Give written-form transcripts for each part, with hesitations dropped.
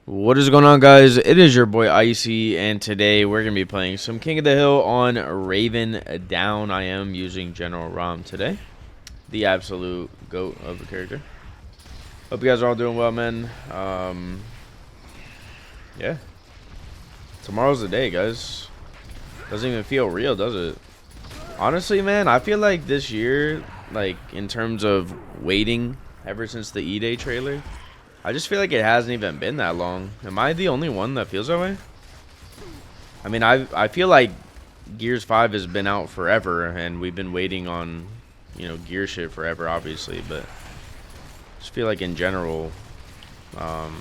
What is going on, guys? It is your boy Icy, and today we're going to be playing some King of the Hill on Raven Down. I am using General Rom today, the absolute GOAT of a character. Hope you guys are all doing well, man. Yeah. Tomorrow's the day, guys. Doesn't even feel real, does it? Honestly, man, I feel like this year, like, in terms of waiting ever since the E-Day trailer, I just feel like it hasn't even been that long. Am I the only one that feels that way? I mean, I feel like Gears 5 has been out forever, and we've been waiting on, Gear shit forever, obviously. But I just feel like in general, the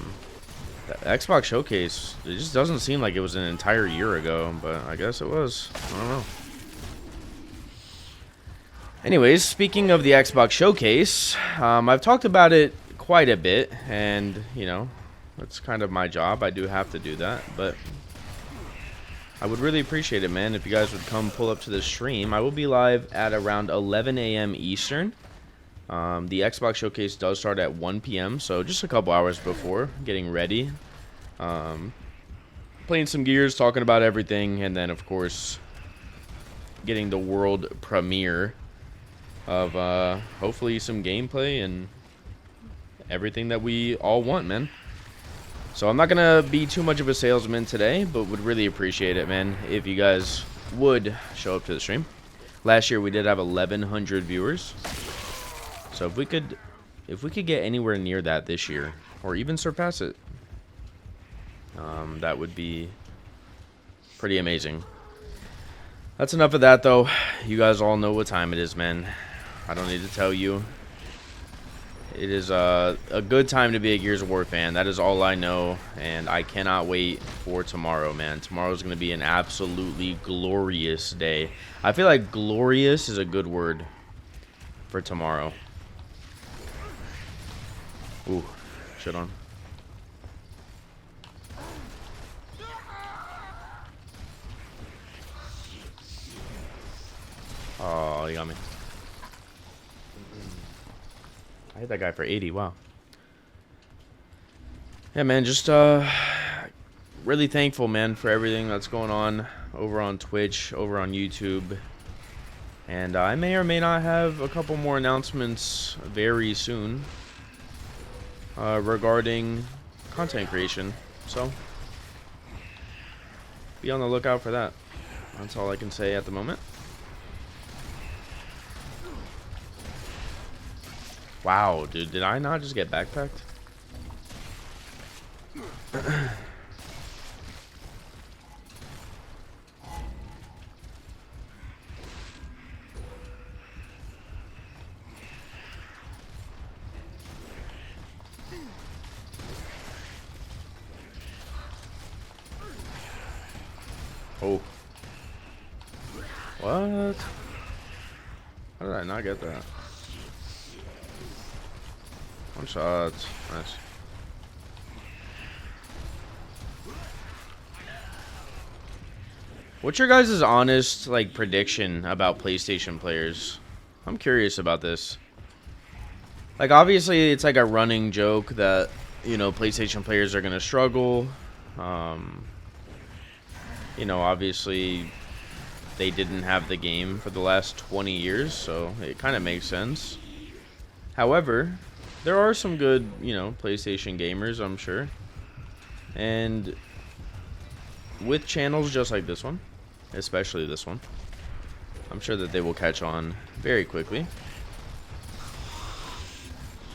Xbox Showcase, it just doesn't seem like it was an entire year ago. But I guess it was. I don't know. Anyways, speaking of the Xbox Showcase, I've talked about it quite a bit, and that's kind of my job. I do have to do that, but I would really appreciate it, man, if you guys would come pull up to the stream. I will be live at around 11 a.m. Eastern. The Xbox Showcase does start at 1 p.m., so just a couple hours before, getting ready, playing some Gears, talking about everything, and then of course getting the world premiere of hopefully some gameplay and everything that we all want, man. So I'm not gonna be too much of a salesman today, but would really appreciate it, man, if you guys would show up to the stream. Last year we did have 1,100 viewers, so if we could get anywhere near that this year, or even surpass it, that would be pretty amazing. That's enough of that, though. You guys all know what time it is, man. I don't need to tell you. It is a good time to be a Gears of War fan. That is all I know, and I cannot wait for tomorrow, man. Tomorrow's going to be an absolutely glorious day. I feel like glorious is a good word for tomorrow. Ooh, shit on. Oh, you got me. I hit that guy for 80. Wow. Yeah, man, just really thankful, man, for everything that's going on over on Twitch, over on YouTube. And I may or may not have a couple more announcements very soon regarding content creation. So be on the lookout for that. That's all I can say at the moment. Wow, dude, did I not just get backpacked? Oh. What? How did I not get that? One shot. Nice. What's your guys' honest, like, prediction about PlayStation players? I'm curious about this. Like, obviously, it's like a running joke that, PlayStation players are going to struggle. Obviously, they didn't have the game for the last 20 years, so it kind of makes sense. However, there are some good, PlayStation gamers, I'm sure. And with channels just like this one, especially this one, I'm sure that they will catch on very quickly.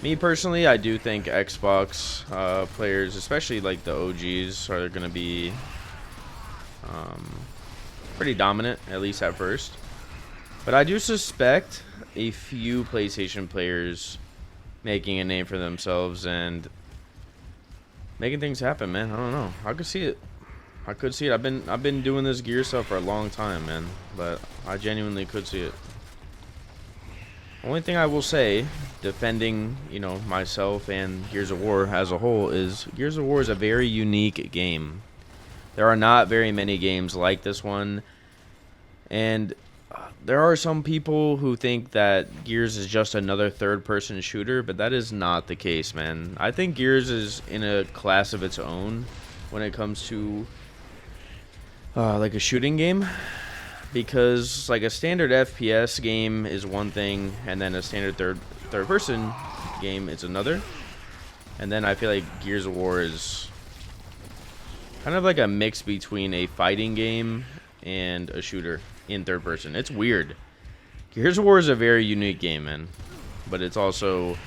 Me personally, I do think Xbox players, especially like the OGs, are going to be pretty dominant, at least at first. But I do suspect a few PlayStation players making a name for themselves and making things happen, man. I don't know. I could see it. I could see it. I've been doing this gear stuff for a long time, man. But I genuinely could see it. Only thing I will say, defending, myself and Gears of War as a whole, is Gears of War is a very unique game. There are not very many games like this one. And there are some people who think that Gears is just another third-person shooter, but that is not the case, man. I think Gears is in a class of its own when it comes to like a shooting game, because like a standard FPS game is one thing, and then a standard third-person game is another. And then I feel like Gears of War is kind of like a mix between a fighting game and a shooter in third person. It's weird. Gears of War is a very unique game, man. But it's also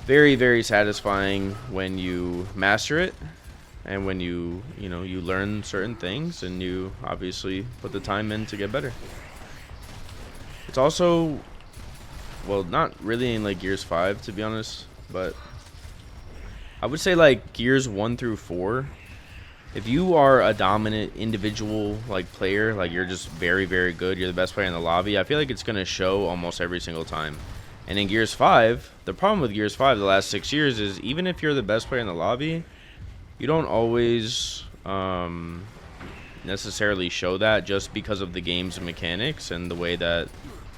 very, very satisfying when you master it and when you learn certain things and you obviously put the time in to get better. It's also, well, not really in like Gears 5 to be honest, but I would say like Gears 1 through 4. If you are a dominant individual like player, like you're just very, very good, you're the best player in the lobby, I feel like it's going to show almost every single time. And in Gears 5, the problem with Gears 5 the last 6 years is even if you're the best player in the lobby, you don't always necessarily show that just because of the game's mechanics and the way that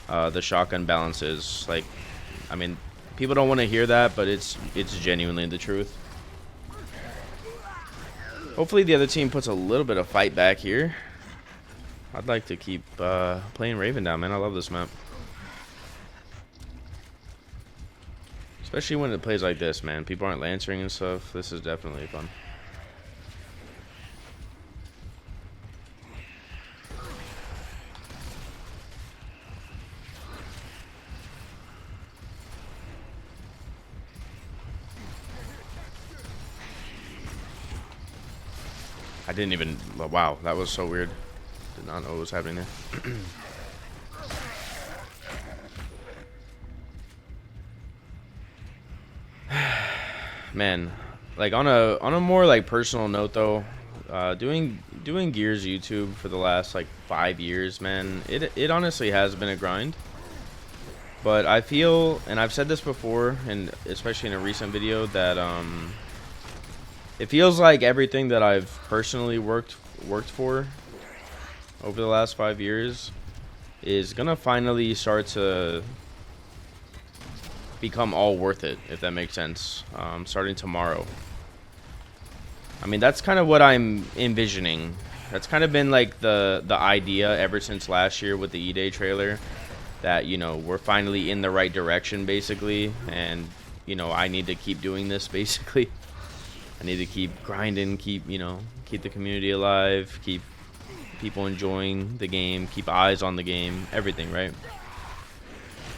the shotgun balance is. Like, I mean, people don't want to hear that, but it's genuinely the truth. Hopefully the other team puts a little bit of fight back here. I'd like to keep playing Raven down, man. I love this map. Especially when it plays like this, man. People aren't lancering and stuff. This is definitely fun. I didn't even... Wow, that was so weird. Did not know what was happening there. Man, like on a more like personal note though, doing Gears YouTube for the last like 5 years, man, it honestly has been a grind. But I feel, and I've said this before, and especially in a recent video, that it feels like everything that I've personally worked for over the last 5 years is gonna finally start to become all worth it, if that makes sense. Starting tomorrow. I mean, that's kind of what I'm envisioning. That's kind of been like the idea ever since last year with the E-Day trailer, that, you know, we're finally in the right direction basically, and, you know, I need to keep doing this basically. I need to keep grinding, keep the community alive, keep people enjoying the game, keep eyes on the game, everything, right?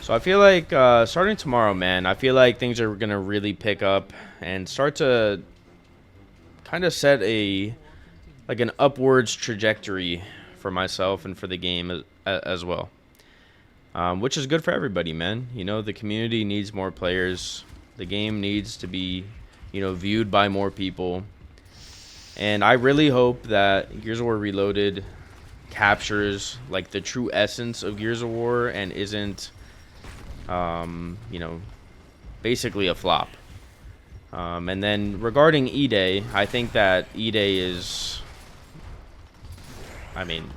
So I feel like starting tomorrow, man, I feel like things are going to really pick up and start to kind of set an upwards trajectory for myself and for the game as well. Which is good for everybody, man. You know, the community needs more players. The game needs to be, you know, viewed by more people. And I really hope that Gears of War Reloaded captures like the true essence of Gears of War and isn't, you know, basically a flop. And then regarding E-Day, I think that E-Day is, I mean,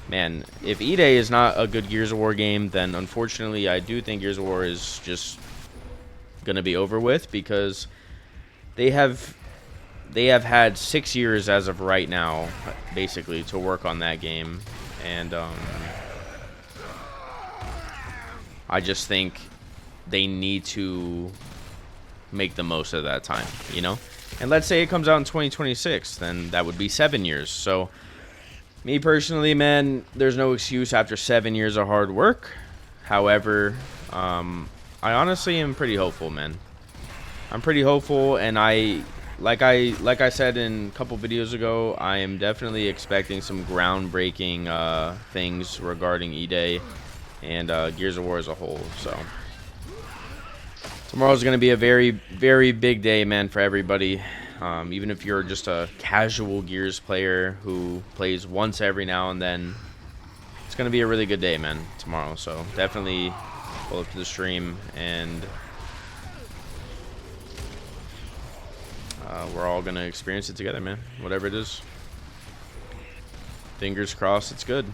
man, if E-Day is not a good Gears of War game, then unfortunately I do think Gears of War is just going to be over with, because they have had 6 years as of right now, basically, to work on that game. And I just think they need to make the most of that time, you know? And let's say it comes out in 2026, then that would be 7 years. So, me personally, man, there's no excuse after 7 years of hard work. However, I honestly am pretty hopeful, man. I'm pretty hopeful, and like I said in a couple videos ago, I am definitely expecting some groundbreaking things regarding E-Day and Gears of War as a whole. So tomorrow's going to be a very, very big day, man, for everybody. Even if you're just a casual Gears player who plays once every now and then, it's going to be a really good day, man, tomorrow. So definitely pull up to the stream, and we're all going to experience it together, man, whatever it is. Fingers crossed it's good.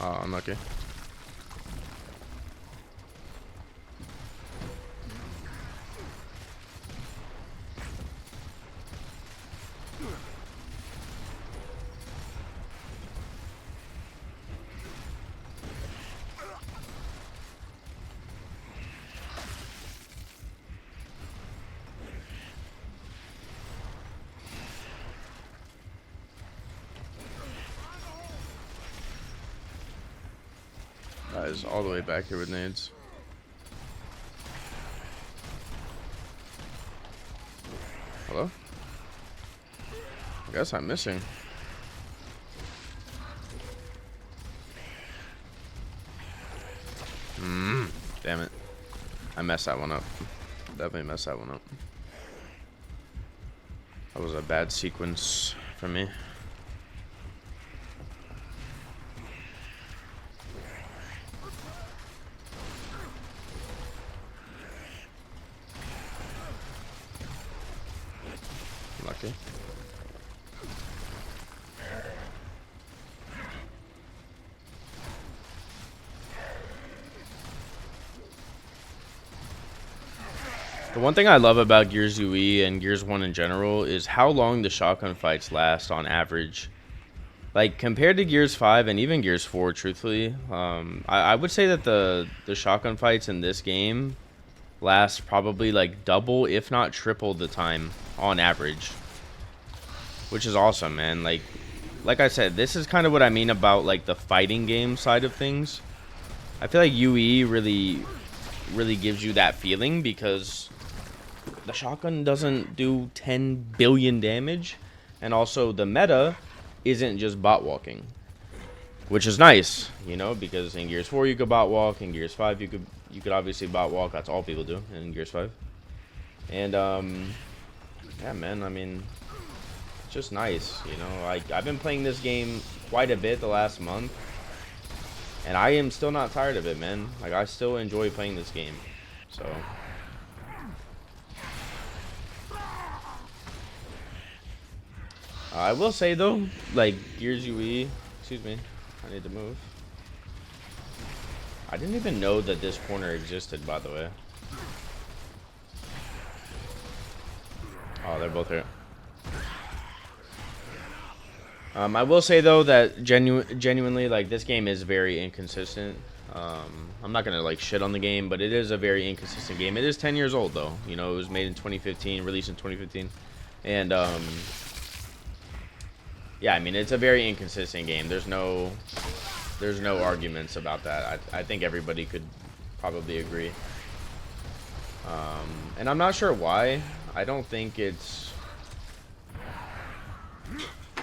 Oh, unlucky. That is all the way back here with nades. Hello? I guess I'm missing. Damn it. I messed that one up. Definitely messed that one up. That was a bad sequence for me. Lucky. The one thing I love about Gears UE and Gears 1 in general is how long the shotgun fights last on average. Like, compared to Gears 5 and even Gears 4, truthfully, I would say that the shotgun fights in this game last probably like double, if not triple the time on average. Which is awesome, man. Like I said, this is kind of what I mean about like the fighting game side of things. I feel like UE really gives you that feeling because the shotgun doesn't do 10 billion damage, and also the meta isn't just bot walking, which is nice, you know, because in Gears 4 you could bot walk, in Gears 5 you could obviously bot walk. That's all people do in Gears 5. And yeah, man, I mean, it's just nice, you know. I've been playing this game quite a bit the last month, and I am still not tired of it, man. Like, I still enjoy playing this game. So I will say though, like Gears UE, excuse me, I need to move. I didn't even know that this corner existed, by the way. Oh, they're both here. I will say though that genuinely, like, this game is very inconsistent. I'm not gonna like shit on the game, but it is a very inconsistent game. It is 10 years old though. You know, it was made in 2015, released in 2015, and yeah, I mean, it's a very inconsistent game. There's no arguments about that. I think everybody could probably agree. And I'm not sure why. I don't think it's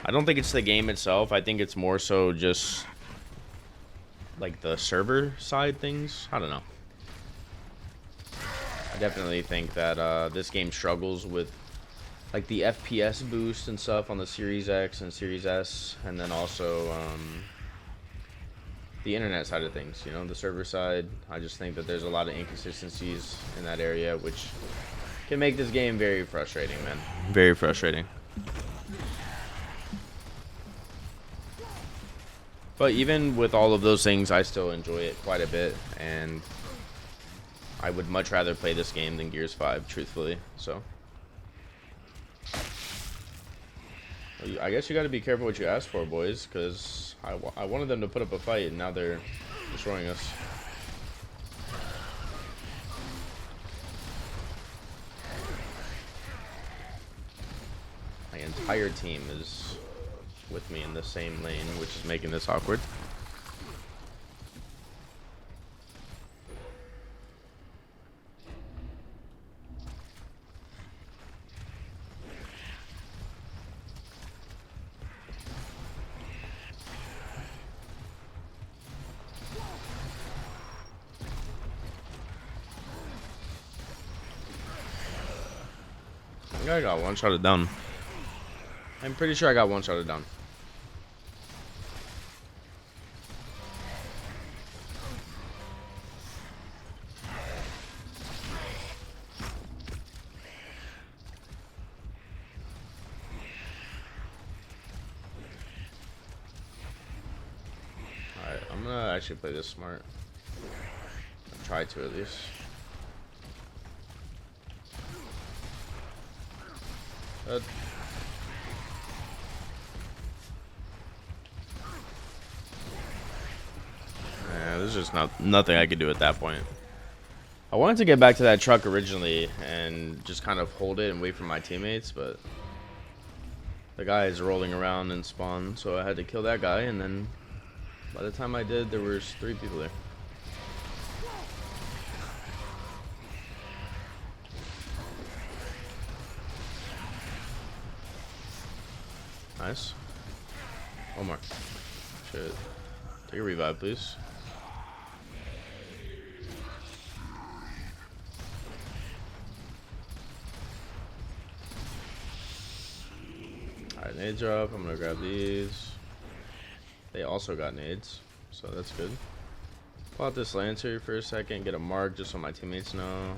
the game itself. I think it's more so just like the server side things. I don't know. I definitely think that this game struggles with like the FPS boost and stuff on the Series X and Series S, and then also the internet side of things, you know, the server side. I just think that there's a lot of inconsistencies in that area, which can make this game very frustrating, man. Very frustrating. But even with all of those things, I still enjoy it quite a bit, and I would much rather play this game than Gears 5, truthfully. So I guess you got to be careful what you ask for, boys, because I wanted them to put up a fight, and now they're destroying us. My entire team is with me in the same lane, which is making this awkward. I think I got one shot it down. I'm pretty sure I got one shot it down. Alright, I'm actually play this smart. I'll try to at least. Yeah, there's just nothing I could do at that point. I wanted to get back to that truck originally and just kind of hold it and wait for my teammates, but the guy is rolling around in spawn, so I had to kill that guy, and then by the time I did, there was 3 people there. Nice. One more. Shit. Take a revive, please. Alright, nades are up. I'm gonna grab these. They also got nades, so that's good. Pull out this Lancer for a second, get a mark just so my teammates know.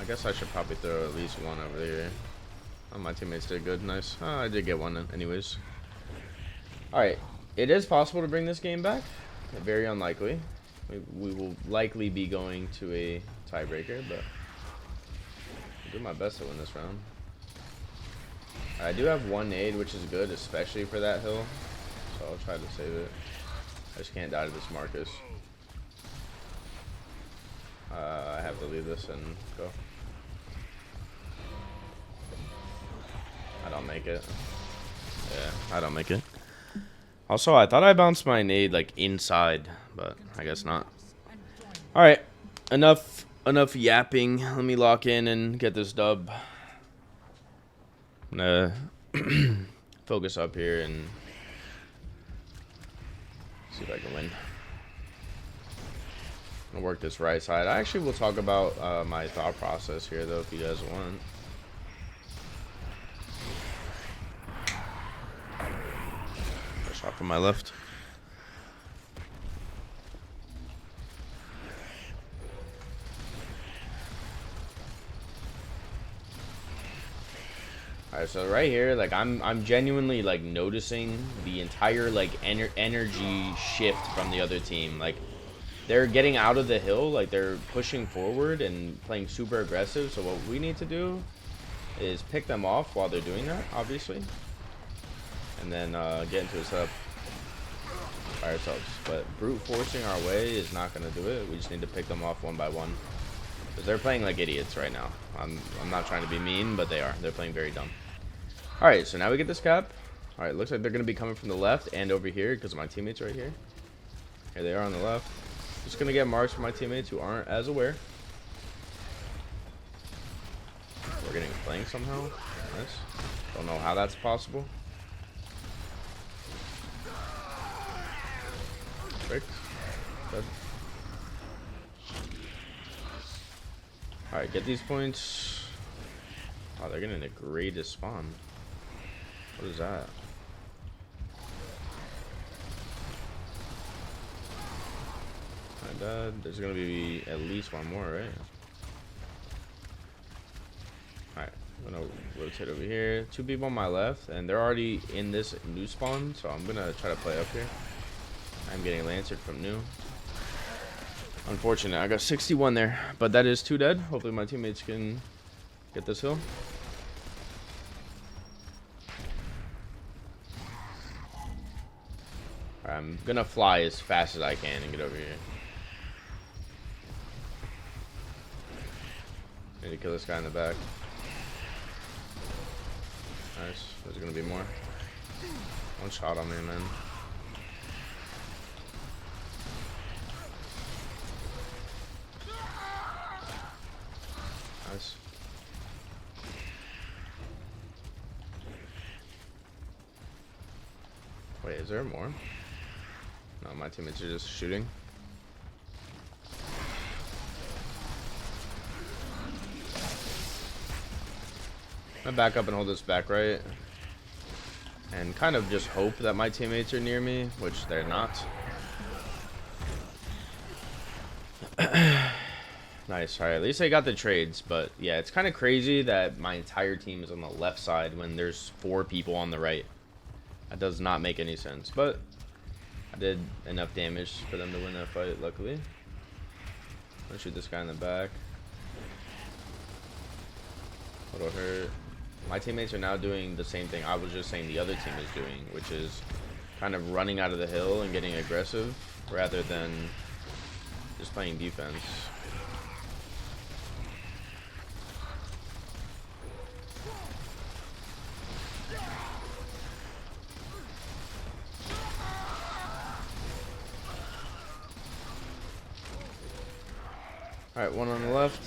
I guess I should probably throw at least one over there. Oh, my teammates did good. Nice. Oh, I did get one anyways. Alright. It is possible to bring this game back. Very unlikely. We will likely be going to a tiebreaker, but I'll do my best to win this round. I do have 1 nade, which is good, especially for that hill. So I'll try to save it. I just can't die to this Marcus. I have to leave this and go. I don't make it. Yeah, I don't make it. Also, I thought I bounced my nade like inside, but I guess not. All right, enough yapping. Let me lock in and get this dub. I'm gonna focus up here and see if I can win. I'm gonna work this right side. I actually will talk about my thought process here, though, if you guys want. Shot from my left. Alright, so right here, like I'm genuinely like noticing the entire like energy shift from the other team. Like they're getting out of the hill, like they're pushing forward and playing super aggressive. So what we need to do is pick them off while they're doing that, obviously, and then get into a setup by ourselves. But brute forcing our way is not going to do it. We just need to pick them off one by one, because they're playing like idiots right now. I'm not trying to be mean, but they are. They're playing very dumb. Alright, so now we get this cap. Alright, looks like they're going to be coming from the left and over here because of my teammates right here. Here they are on the left. Just going to get marks for my teammates who aren't as aware. We're getting flanked somehow. Nice. Don't know how that's possible. Perfect. Good. Alright, get these points. Oh, they're getting the greatest spawn. What is that? My dad. There's gonna be at least one more, right? Alright, I'm gonna rotate over here. 2 people on my left, and they're already in this new spawn, so I'm gonna try to play up here. I'm getting lancered from new. Unfortunate, I got 61 there, but that is 2 dead. Hopefully my teammates can get this hill. I'm gonna fly as fast as I can and get over here. Need to kill this guy in the back. Nice. There's gonna be more. One shot on me, man. Nice. Wait, is there more? No, my teammates are just shooting. I'm gonna back up and hold this back right. And kind of just hope that my teammates are near me, which they're not. Nice. Alright, at least I got the trades. But yeah, it's kind of crazy that my entire team is on the left side when there's 4 people on the right. That does not make any sense, but I did enough damage for them to win that fight, luckily. I'll shoot this guy in the back. It'll hurt. My teammates are now doing the same thing I was just saying the other team is doing, which is kind of running out of the hill and getting aggressive rather than just playing defense. Alright, one on the left.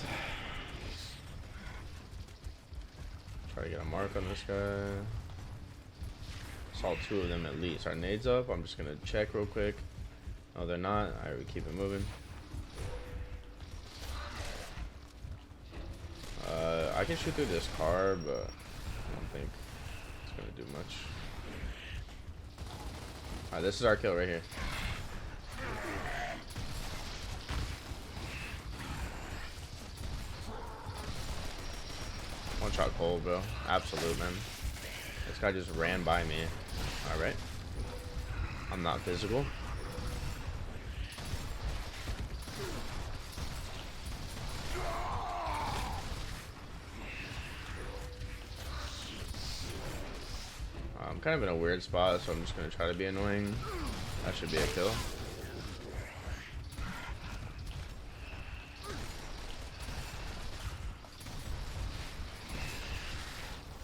Try to get a mark on this guy. Saw two of them at least. Are nades up? I'm just gonna check real quick. No, they're not. Alright, we keep it moving. I can shoot through this car, but I don't think it's gonna do much. Alright, this is our kill right here. One shot cold, bro. Absolute, man. This guy just ran by me. Alright. I'm not physical. I'm kind of in a weird spot, so I'm just going to try to be annoying. That should be a kill.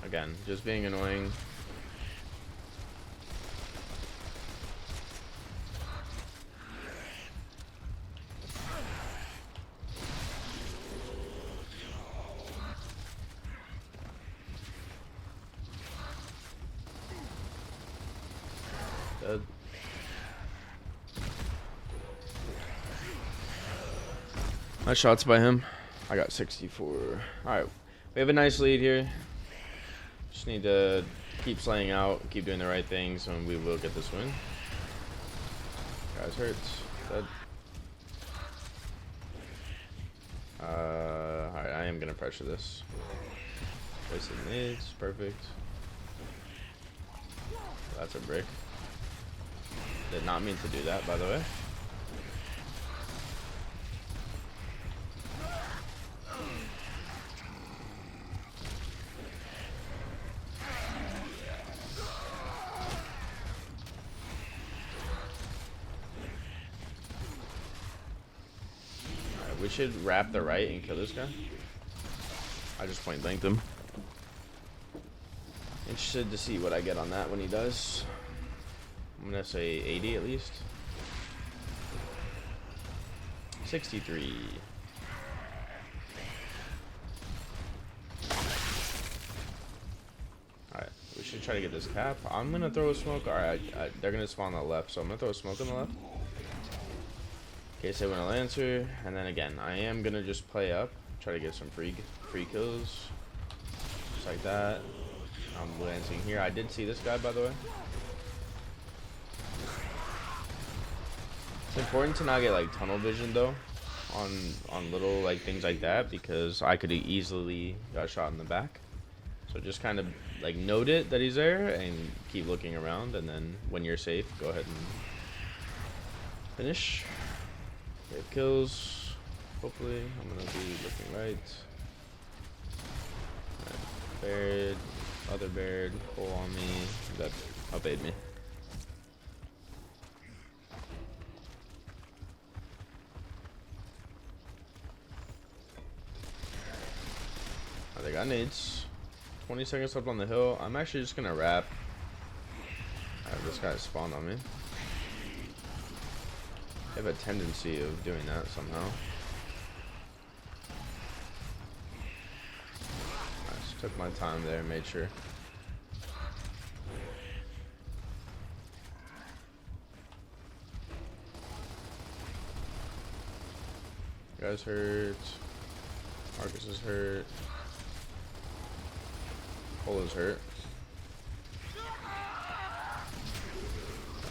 Again, just being annoying. Dead. Nice shots by him. I got 64. Alright, we have a nice lead here. Just need to keep slaying out, keep doing the right things, and we will get this win. Guys hurt. Dead. Alright, I am gonna pressure this. Wasted nades, perfect. That's a brick. Did not mean to do that, by the way. We should wrap the right and kill this guy. I just point blanked him. Interested to see what I get on that when he does. I'm gonna say 80 at least. 63. Alright, we should try to get this cap. I'm gonna throw a smoke. Alright, they're gonna spawn on the left, so I'm gonna throw a smoke on the left. In case they want to Lancer, and then again, I am gonna just play up, try to get some free kills, just like that. I'm lancing here. I did see this guy, by the way. It's important to not get like tunnel vision though, on little like things like that, because I could easily got shot in the back. So just kind of like note it that he's there and keep looking around, and then when you're safe, go ahead and finish. Get kills. Hopefully, I'm gonna be looking right. Baird, other Baird, pull on me. That outbade me. Oh, they got nades. 20 seconds left on the hill. I'm actually just gonna wrap. This guy spawned on me. I have a tendency of doing that somehow. I just took my time there, made sure. Guys hurt. Marcus is hurt. Cole is hurt.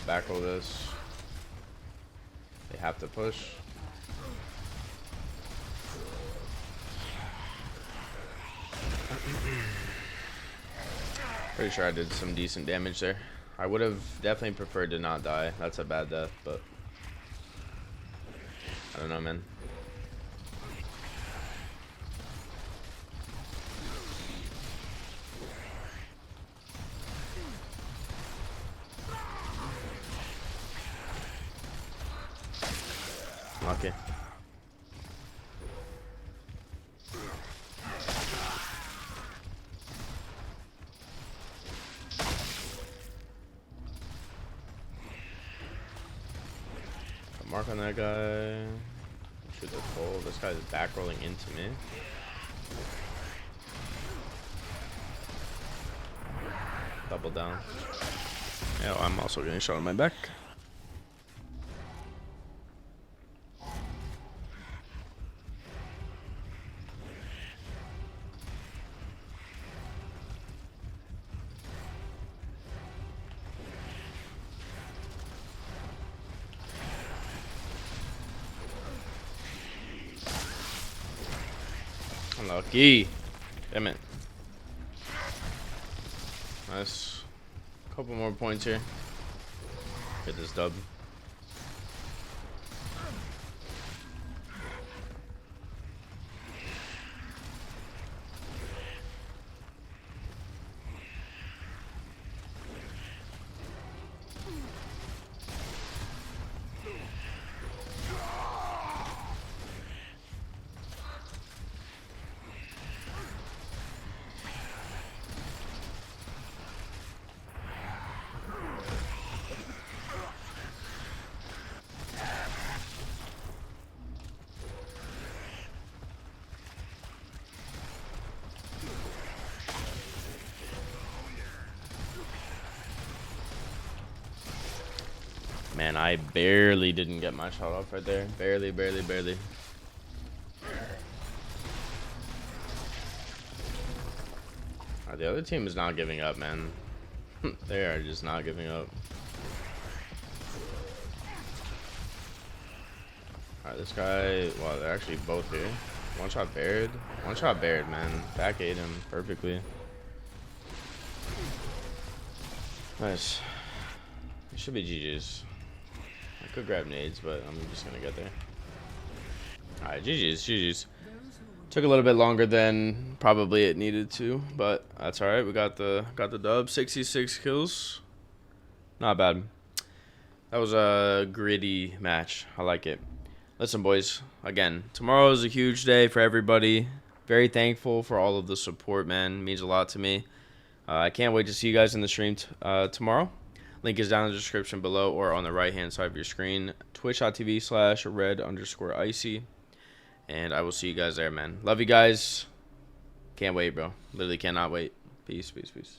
Back roll this. They have to push. Pretty sure I did some decent damage there. I would have definitely preferred to not die. That's a bad death, but I don't know, man. Okay. Mark on that guy. Shoot the full. This guy's back rolling into me. Double down. Yeah, I'm also getting shot on my back. Unlucky. Damn it. Nice. Couple more points here. Get this dub. Man, I barely didn't get my shot off right there. Barely, barely, barely. The other team is not giving up, man. They are just not giving up. Alright, this guy, well, they're actually both here. One shot buried. One shot buried, man. Back ate him perfectly. Nice. It should be GG's. I could grab nades, but I'm just gonna get there. Alright, GG's, GG's. Took a little bit longer than probably it needed to, but that's alright. We got the dub. 66 kills. Not bad. That was a gritty match. I like it. Listen, boys, again, tomorrow is a huge day for everybody. Very thankful for all of the support, man. It means a lot to me. I can't wait to see you guys in the stream tomorrow. Link is down in the description below or on the right-hand side of your screen. Twitch.tv/red_icy. And I will see you guys there, man. Love you guys. Can't wait, bro. Literally cannot wait. Peace, peace, peace.